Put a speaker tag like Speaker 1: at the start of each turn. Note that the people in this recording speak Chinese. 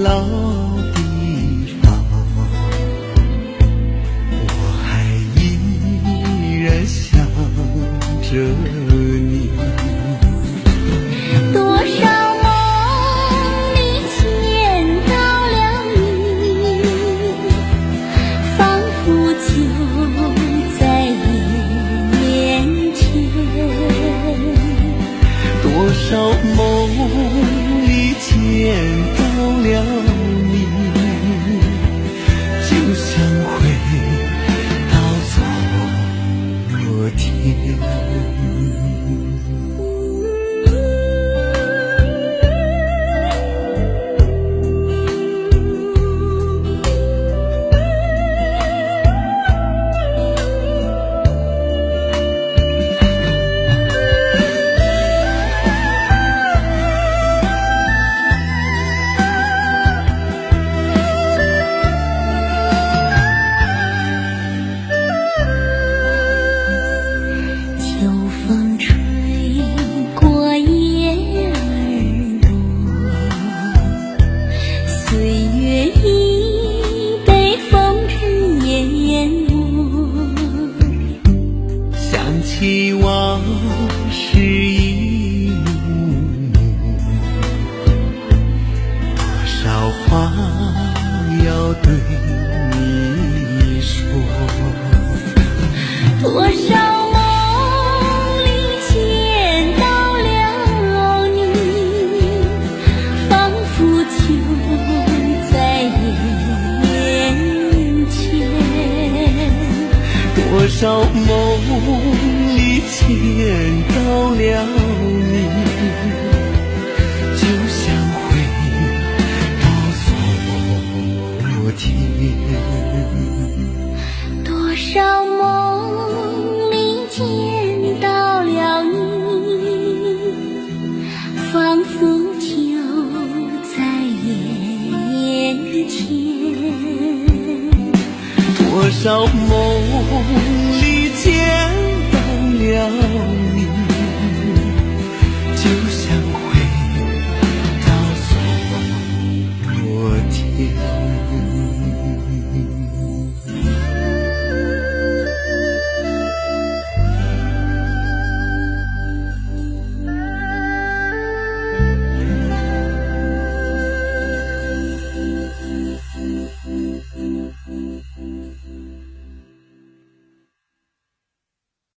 Speaker 1: 老地方，我还依然想着你。
Speaker 2: 多少梦里见到了你，仿佛就在眼前。
Speaker 1: 多少梦里见到了你，就像回到昨天。
Speaker 2: 秋风吹过叶儿落，岁月已被风尘淹没。
Speaker 1: 想起往事一幕幕，多少话要对你说。
Speaker 2: 多少梦里见到了你，仿佛就在眼前。
Speaker 1: 多少梦里见到了你，就像回到昨天。
Speaker 2: 多少梦里见到了你，仿佛就在眼前。
Speaker 1: 多少梦里见到了